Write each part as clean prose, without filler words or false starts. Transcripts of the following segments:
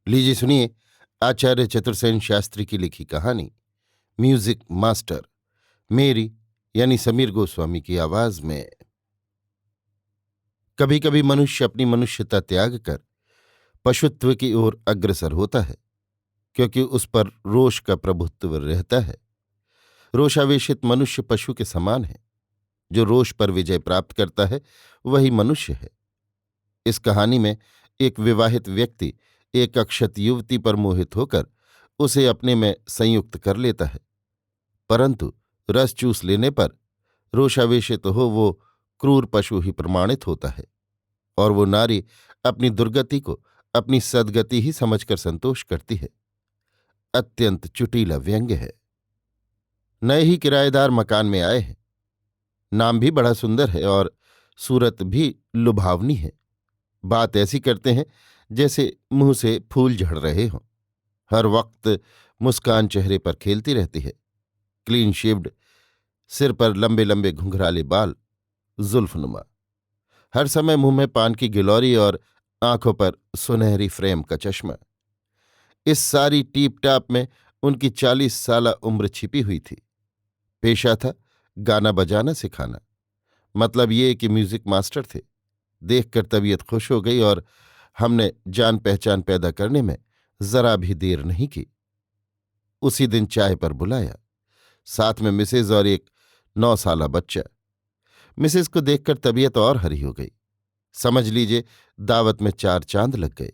लीजिए सुनिए आचार्य चतुर्सेन शास्त्री की लिखी कहानी म्यूजिक मास्टर, मेरी यानी समीर गोस्वामी की आवाज में। कभी कभी मनुष्य अपनी मनुष्यता त्याग कर पशुत्व की ओर अग्रसर होता है, क्योंकि उस पर रोष का प्रभुत्व रहता है। रोषावेशित मनुष्य पशु के समान है। जो रोष पर विजय प्राप्त करता है वही मनुष्य है। इस कहानी में एक विवाहित व्यक्ति एक अक्षत युवती पर मोहित होकर उसे अपने में संयुक्त कर लेता है, परंतु रस चूस लेने पर रोषावेशित हो वो क्रूर पशु ही प्रमाणित होता है, और वो नारी अपनी दुर्गति को अपनी सद्गति ही समझकर संतोष करती है। अत्यंत चुटीला व्यंग्य है। नए ही किराएदार मकान में आए हैं। नाम भी बड़ा सुंदर है और सूरत भी लुभावनी है। बात ऐसी करते हैं जैसे मुंह से फूल झड़ रहे हों। हर वक्त मुस्कान चेहरे पर खेलती रहती है। क्लीन शेव्ड, सिर पर लंबे लंबे घुंघराले बाल, जुल्फनुमा। हर समय मुंह में पान की गिलौरी और आंखों पर सुनहरी फ्रेम का चश्मा। इस सारी टीप टाप में उनकी 40 साला उम्र छिपी हुई थी। पेशा था गाना बजाना सिखाना। मतलब ये कि म्यूजिक मास्टर थे। देखकर तबीयत खुश हो गई और हमने जान पहचान पैदा करने में जरा भी देर नहीं की। उसी दिन चाय पर बुलाया, साथ में मिसेज और एक 9 साला बच्चा। मिसेज को देखकर तबीयत और हरी हो गई। समझ लीजिए दावत में 4 चांद लग गए।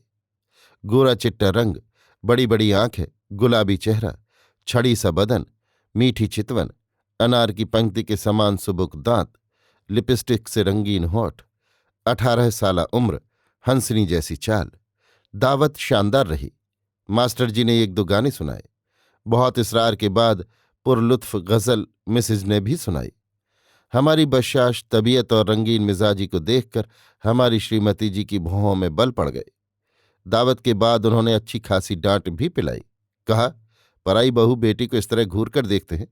गोरा चिट्टा रंग, बड़ी बड़ी आंखें, गुलाबी चेहरा, छड़ी सा बदन, मीठी चितवन, अनार की पंक्ति के समान सुबुक दांत, लिपस्टिक से रंगीन होठ, 18 साला उम्र, हंसनी जैसी चाल। दावत शानदार रही। मास्टर जी ने 1-2 गाने सुनाए। बहुत इसरार के बाद पुरलुत्फ गजल मिसेज ने भी सुनाई। हमारी बशाश तबीयत और रंगीन मिजाजी को देखकर हमारी श्रीमती जी की भौहों में बल पड़ गए। दावत के बाद उन्होंने अच्छी खासी डांट भी पिलाई। कहा, पराई बहू बेटी को इस तरह घूर कर देखते हैं,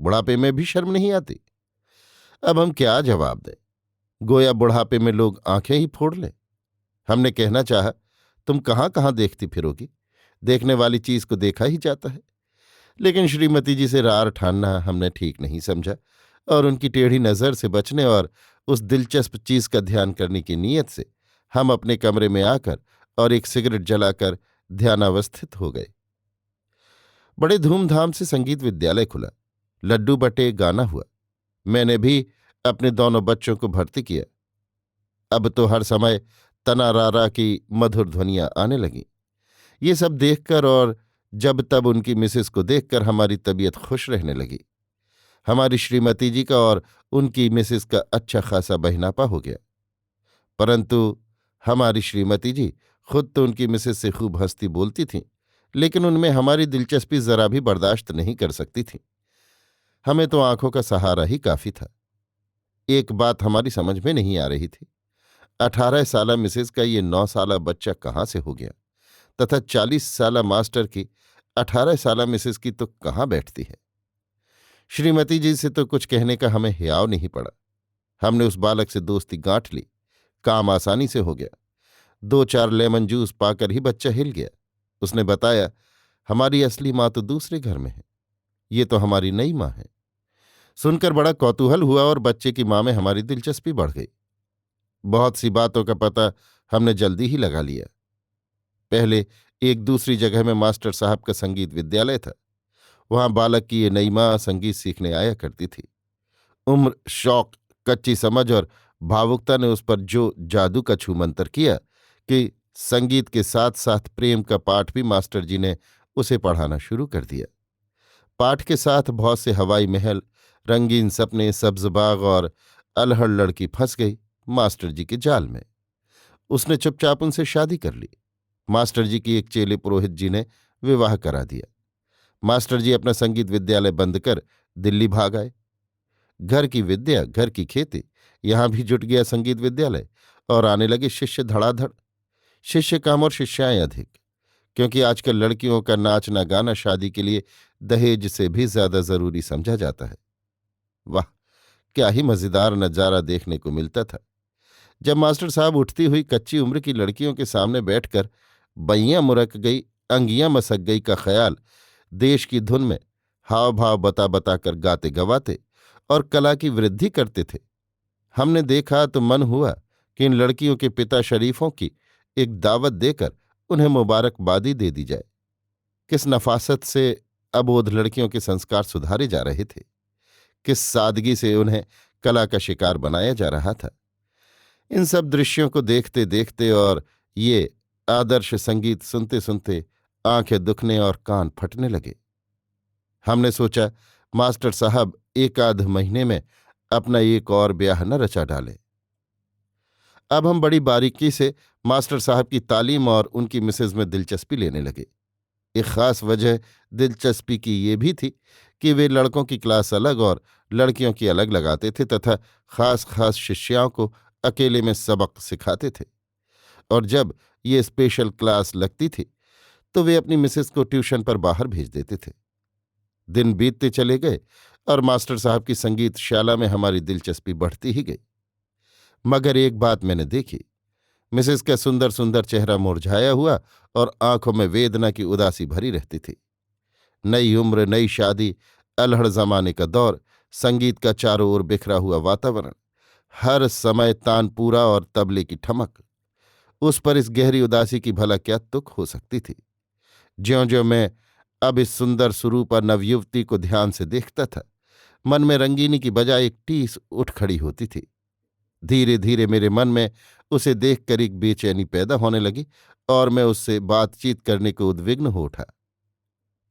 बुढ़ापे में भी शर्म नहीं आती। अब हम क्या जवाब दें? गोया बुढ़ापे में लोग आंखें ही फोड़ लें। हमने कहना चाहा, तुम कहाँ कहाँ देखती फिरोगी, देखने वाली चीज को देखा ही जाता है। लेकिन श्रीमती जी से रार ठानना हमने ठीक नहीं समझा, और उनकी टेढ़ी नजर से बचने और उस दिलचस्प चीज का ध्यान करने की नीयत से हम अपने कमरे में आकर और एक सिगरेट जलाकर ध्यानावस्थित हो गए। बड़े धूमधाम से संगीत विद्यालय खुला। लड्डू बटे, गाना हुआ। मैंने भी अपने दोनों बच्चों को भर्ती किया। अब तो हर समय तनारारा की मधुर ध्वनियां आने लगीं। ये सब देखकर और जब तब उनकी मिसेस को देखकर हमारी तबीयत खुश रहने लगी। हमारी श्रीमती जी का और उनकी मिसेस का अच्छा खासा बहिनापा हो गया। परंतु हमारी श्रीमती जी खुद तो उनकी मिसेस से खूब हंसती बोलती थीं, लेकिन उनमें हमारी दिलचस्पी जरा भी बर्दाश्त नहीं कर सकती थीं। हमें तो आंखों का सहारा ही काफी था। एक बात हमारी समझ में नहीं आ रही थी, 18 साला मिसेस का ये 9 साला बच्चा कहाँ से हो गया, तथा 40 साला मास्टर की 18 साला मिसेस की तो कहाँ बैठती है। श्रीमती जी से तो कुछ कहने का हमें हियाव नहीं पड़ा। हमने उस बालक से दोस्ती गांठ ली। काम आसानी से हो गया। 2-4 लेमन जूस पाकर ही बच्चा हिल गया। उसने बताया, हमारी असली माँ तो दूसरे घर में है, ये तो हमारी नई माँ है। सुनकर बड़ा कौतूहल हुआ और बच्चे की माँ में हमारी दिलचस्पी बढ़ गई। बहुत सी बातों का पता हमने जल्दी ही लगा लिया। पहले एक दूसरी जगह में मास्टर साहब का संगीत विद्यालय था। वहां बालक की ये नई माँ संगीत सीखने आया करती थी। उम्र, शौक, कच्ची समझ और भावुकता ने उस पर जो जादू का छूमंतर किया कि संगीत के साथ साथ प्रेम का पाठ भी मास्टर जी ने उसे पढ़ाना शुरू कर दिया। पाठ के साथ बहुत से हवाई महल, रंगीन सपने, सब्ज बाग और अल्हड़ लड़की फंस गई मास्टर जी के जाल में। उसने चुपचाप उनसे शादी कर ली। मास्टर जी की एक चेले पुरोहित जी ने विवाह करा दिया। मास्टर जी अपना संगीत विद्यालय बंद कर दिल्ली भाग आए। घर की विद्या, घर की खेती, यहां भी जुट गया संगीत विद्यालय, और आने लगे शिष्य धड़ाधड़। शिष्य कम और शिष्याएं अधिक, क्योंकि आजकल लड़कियों का नाचना गाना शादी के लिए दहेज से भी ज्यादा जरूरी समझा जाता है। वाह, क्या ही मजेदार नजारा देखने को मिलता था जब मास्टर साहब उठती हुई कच्ची उम्र की लड़कियों के सामने बैठकर बइयां मुरक गई, अंगियां मसक गई का ख्याल देश की धुन में हाव भाव बता बता कर गाते गवाते और कला की वृद्धि करते थे। हमने देखा तो मन हुआ कि इन लड़कियों के पिता शरीफों की एक दावत देकर उन्हें मुबारकबादी दे दी जाए। किस नफासत से अबोध लड़कियों के संस्कार सुधारे जा रहे थे, किस सादगी से उन्हें कला का शिकार बनाया जा रहा था। इन सब दृश्यों को देखते देखते और ये आदर्श संगीत सुनते सुनते आंखें दुखने और कान फटने लगे। हमने सोचा मास्टर साहब एक आध महीने में अपना एक और ब्याह न रचा डाले। अब हम बड़ी बारीकी से मास्टर साहब की तालीम और उनकी मिसेज में दिलचस्पी लेने लगे। एक खास वजह दिलचस्पी की ये भी थी कि वे लड़कों की क्लास अलग और लड़कियों की अलग लगाते थे तथा खास खास शिष्याओं को अकेले में सबक सिखाते थे। और जब ये स्पेशल क्लास लगती थी तो वे अपनी मिसेस को ट्यूशन पर बाहर भेज देते थे। दिन बीतते चले गए और मास्टर साहब की संगीत शाला में हमारी दिलचस्पी बढ़ती ही गई। मगर एक बात मैंने देखी, मिसेस का सुंदर सुंदर चेहरा मुरझाया हुआ और आंखों में वेदना की उदासी भरी रहती थी। नई उम्र, नई शादी, अल्हड़ जमाने का दौर, संगीत का चारों ओर बिखरा हुआ वातावरण, हर समय तानपूरा और तबले की ठमक, उस पर इस गहरी उदासी की भला क्या तुक हो सकती थी। ज्यों ज्यों मैं अब इस सुंदर सुरूपा नवयुवती को ध्यान से देखता था, मन में रंगीनी की बजाय एक टीस उठ खड़ी होती थी। धीरे धीरे मेरे मन में उसे देखकर एक बेचैनी पैदा होने लगी और मैं उससे बातचीत करने को उद्विग्न हो उठा।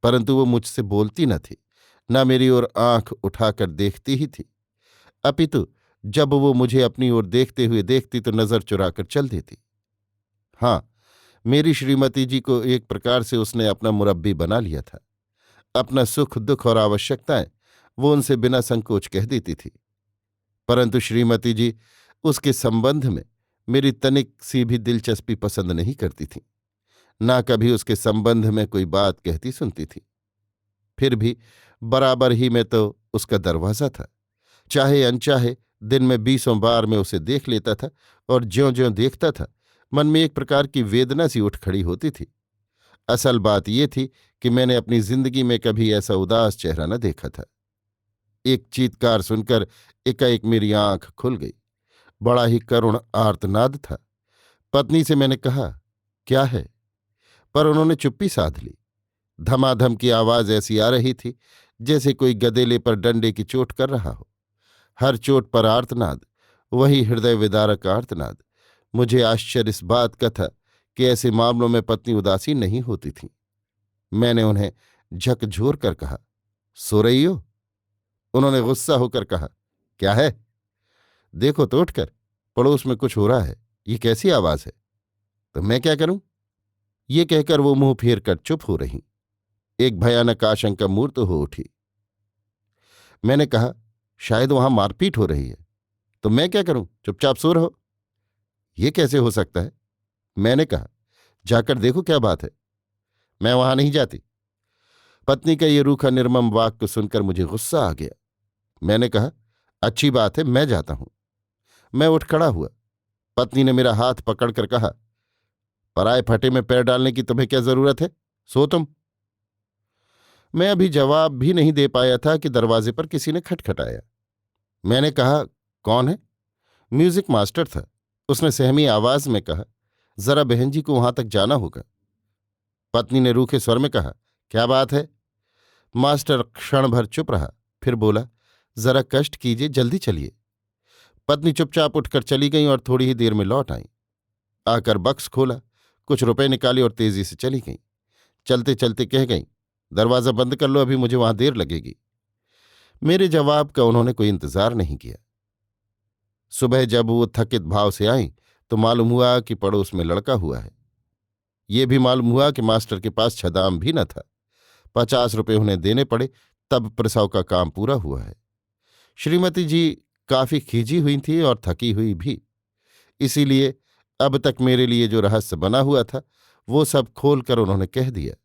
परंतु वो मुझसे बोलती न थी, न मेरी ओर आंख उठाकर देखती ही थी। अपितु जब वो मुझे अपनी ओर देखते हुए देखती तो नजर चुराकर चल देती। हाँ, मेरी श्रीमती जी को एक प्रकार से उसने अपना मुरब्बी बना लिया था। अपना सुख दुख और आवश्यकताएं वो उनसे बिना संकोच कह देती थी। परंतु श्रीमती जी उसके संबंध में मेरी तनिक सी भी दिलचस्पी पसंद नहीं करती थी, ना कभी उसके संबंध में कोई बात कहती सुनती थी। फिर भी बराबर ही में तो उसका दरवाज़ा था। चाहे अनचाहे दिन में 20 बार मैं उसे देख लेता था और ज्यों ज्यों देखता था मन में एक प्रकार की वेदना सी उठ खड़ी होती थी। असल बात यह थी कि मैंने अपनी जिंदगी में कभी ऐसा उदास चेहरा न देखा था। एक चीत्कार सुनकर एकाएक मेरी आंख खुल गई। बड़ा ही करुण आर्तनाद था। पत्नी से मैंने कहा, क्या है? पर उन्होंने चुप्पी साध ली। धमाधम की आवाज ऐसी आ रही थी जैसे कोई गदेले पर डंडे की चोट कर रहा हो। हर चोट पर आर्तनाद, वही हृदय विदारक आर्तनाद। मुझे आश्चर्य इस बात का था कि ऐसे मामलों में पत्नी उदासीन नहीं होती थी। मैंने उन्हें झकझोर कर कहा, सो रही हो? उन्होंने गुस्सा होकर कहा, क्या है? देखो तो उठकर, पड़ोस में कुछ हो रहा है। ये कैसी आवाज है? तो मैं क्या करूं? ये कहकर वो मुंह फेर कर चुप हो रही। एक भयानक आशंका मूर्त हो उठी। मैंने कहा, शायद वहां मारपीट हो रही है। तो मैं क्या करूं? चुपचाप सो रहो। ये कैसे हो सकता है? मैंने कहा, जाकर देखो क्या बात है। मैं वहां नहीं जाती। पत्नी का ये रूखा निर्मम वाक्य सुनकर मुझे गुस्सा आ गया। मैंने कहा, अच्छी बात है, मैं जाता हूं। मैं उठ खड़ा हुआ। पत्नी ने मेरा हाथ पकड़कर कहा, पराए फटे में पैर डालने की तुम्हें क्या जरूरत है? सो तुम। मैं अभी जवाब भी नहीं दे पाया था कि दरवाजे पर किसी ने खटखटाया। मैंने कहा, कौन है? म्यूजिक मास्टर था। उसने सहमी आवाज में कहा, जरा बहन जी को वहां तक जाना होगा। पत्नी ने रूखे स्वर में कहा, क्या बात है? मास्टर क्षण भर चुप रहा, फिर बोला, जरा कष्ट कीजिए, जल्दी चलिए। पत्नी चुपचाप उठकर चली गई और थोड़ी ही देर में लौट आई। आकर बक्स खोला, कुछ रुपए निकाले और तेजी से चली गई। चलते चलते कह गई, दरवाजा बंद कर लो, अभी मुझे वहां देर लगेगी। मेरे जवाब का उन्होंने कोई इंतजार नहीं किया। सुबह जब वो थकित भाव से आई तो मालूम हुआ कि पड़ोस में लड़का हुआ है। ये भी मालूम हुआ कि मास्टर के पास छदाम भी न था। 50 रुपये उन्हें देने पड़े, तब प्रसव का काम पूरा हुआ है। श्रीमती जी काफी खींची हुई थी और थकी हुई भी। इसीलिए अब तक मेरे लिए जो रहस्य बना हुआ था वो सब खोलकर उन्होंने कह दिया।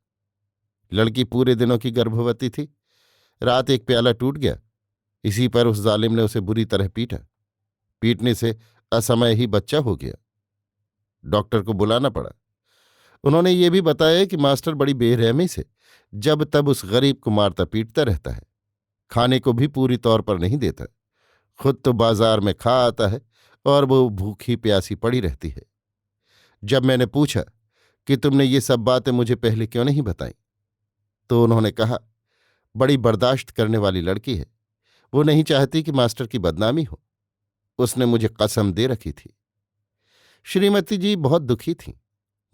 लड़की पूरे दिनों की गर्भवती थी। रात एक प्याला टूट गया। इसी पर उस जालिम ने उसे बुरी तरह पीटा। पीटने से असमय ही बच्चा हो गया। डॉक्टर को बुलाना पड़ा। उन्होंने ये भी बताया कि मास्टर बड़ी बेरहमी से जब तब उस गरीब को मारता पीटता रहता है, खाने को भी पूरी तौर पर नहीं देता, खुद तो बाजार में खा आता है और वो भूखी प्यासी पड़ी रहती है। जब मैंने पूछा कि तुमने ये सब बातें मुझे पहले क्यों नहीं बताई, तो उन्होंने कहा, बड़ी बर्दाश्त करने वाली लड़की है, वो नहीं चाहती कि मास्टर की बदनामी हो, उसने मुझे कसम दे रखी थी। श्रीमती जी बहुत दुखी थीं।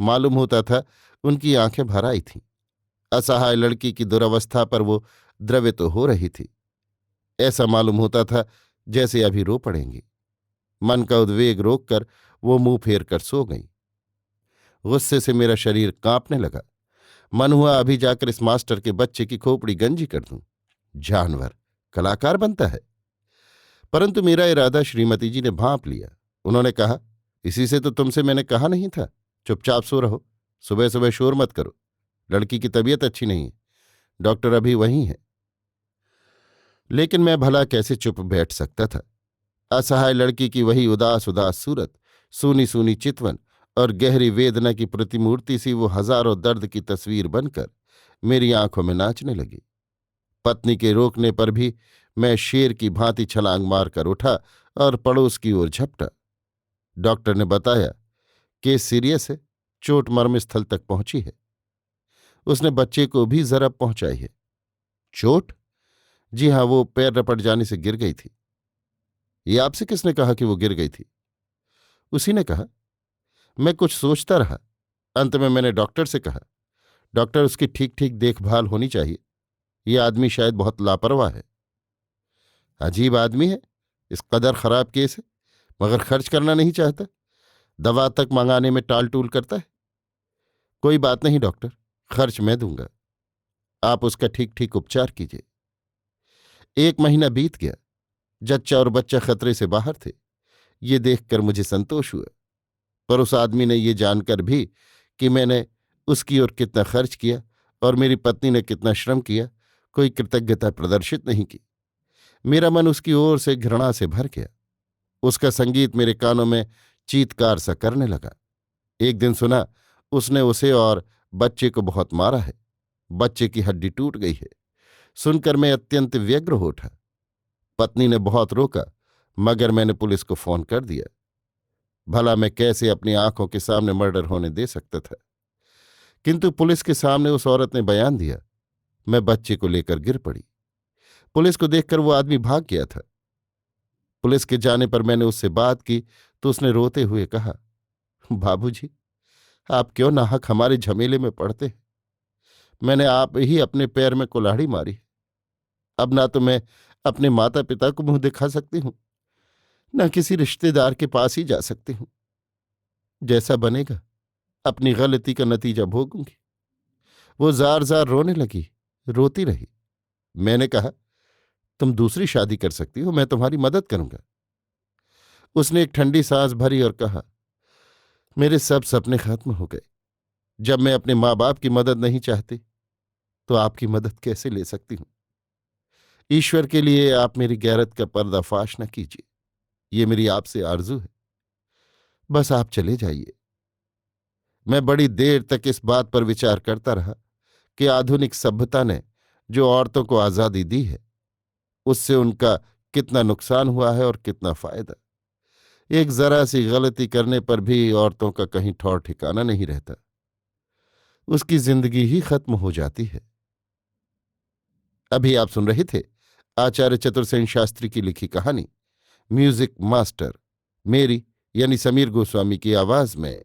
मालूम होता था उनकी आंखें भर आई थीं। असहाय लड़की की दुरवस्था पर वो द्रवित तो हो रही थी। ऐसा मालूम होता था जैसे अभी रो पड़ेंगी। मन का उद्वेग रोककर वो मुंह फेर कर सो गई। गुस्से से मेरा शरीर कांपने लगा। मन हुआ अभी जाकर इस मास्टर के बच्चे की खोपड़ी गंजी कर दूं। जानवर कलाकार बनता है। परंतु मेरा इरादा श्रीमती जी ने भांप लिया। उन्होंने कहा, इसी से तो तुमसे मैंने कहा नहीं था, चुपचाप सो रहो, सुबह सुबह शोर मत करो, लड़की की तबीयत अच्छी नहीं है, डॉक्टर अभी वहीं है। लेकिन मैं भला कैसे चुप बैठ सकता था। असहाय लड़की की वही उदास उदास सूरत, सूनी सूनी चितवन और गहरी वेदना की प्रतिमूर्ति सी वो हजारों दर्द की तस्वीर बनकर मेरी आंखों में नाचने लगी। पत्नी के रोकने पर भी मैं शेर की भांति छलांग मारकर उठा और पड़ोस की ओर झपटा। डॉक्टर ने बताया, केस सीरियस है, चोट मर्मस्थल तक पहुंची है। उसने बच्चे को भी जरा पहुंचाई है। चोट? जी हां, वो पैर रपट जाने से गिर गई थी। ये आपसे किसने कहा कि वो गिर गई थी? उसी ने कहा। मैं कुछ सोचता रहा। अंत में मैंने डॉक्टर से कहा, डॉक्टर, उसकी ठीक ठीक देखभाल होनी चाहिए, ये आदमी शायद बहुत लापरवाह है। अजीब आदमी है, इस कदर खराब केस है, मगर खर्च करना नहीं चाहता, दवा तक मंगाने में टाल टूल करता है। कोई बात नहीं डॉक्टर, खर्च मैं दूंगा, आप उसका ठीक ठीक उपचार कीजिए। 1 महीना बीत गया। जच्चा और बच्चा खतरे से बाहर थे। ये देखकर मुझे संतोष हुआ। पर उस आदमी ने ये जानकर भी कि मैंने उसकी ओर कितना खर्च किया और मेरी पत्नी ने कितना श्रम किया, कोई कृतज्ञता प्रदर्शित नहीं की। मेरा मन उसकी ओर से घृणा से भर गया। उसका संगीत मेरे कानों में चीत्कार सा करने लगा। एक दिन सुना उसने उसे और बच्चे को बहुत मारा है, बच्चे की हड्डी टूट गई है। सुनकर मैं अत्यंत व्यग्र हो उठा। पत्नी ने बहुत रोका, मगर मैंने पुलिस को फोन कर दिया। भला मैं कैसे अपनी आंखों के सामने मर्डर होने दे सकता था। किंतु पुलिस के सामने उस औरत ने बयान दिया। मैं बच्चे को लेकर गिर पड़ी। पुलिस को देखकर वो आदमी भाग गया था। पुलिस के जाने पर मैंने उससे बात की तो उसने रोते हुए कहा, बाबूजी, आप क्यों नाहक हमारे झमेले में पड़ते हैं? मैंने आप ही अपने पैर में कुल्हाड़ी मारी। अब ना तो मैं अपने माता पिता को मुंह दिखा सकती हूं, न किसी रिश्तेदार के पास ही जा सकती हूं। जैसा बनेगा अपनी गलती का नतीजा भोगूंगी। वो जार जार रोने लगी, रोती रही। मैंने कहा, तुम दूसरी शादी कर सकती हो, मैं तुम्हारी मदद करूंगा। उसने एक ठंडी सांस भरी और कहा, मेरे सब सपने खत्म हो गए। जब मैं अपने माँ बाप की मदद नहीं चाहती तो आपकी मदद कैसे ले सकती हूं? ईश्वर के लिए आप मेरी गैरत का पर्दाफाश न कीजिए, ये मेरी आपसे आरजू है। बस आप चले जाइए। मैं बड़ी देर तक इस बात पर विचार करता रहा कि आधुनिक सभ्यता ने जो औरतों को आजादी दी है, उससे उनका कितना नुकसान हुआ है और कितना फायदा। एक जरा सी गलती करने पर भी औरतों का कहीं ठौर ठिकाना नहीं रहता, उसकी जिंदगी ही खत्म हो जाती है। अभी आप सुन रहे थे आचार्य चतुर्सेन शास्त्री की लिखी कहानी म्यूजिक मास्टर, मेरी यानी समीर गोस्वामी की आवाज में।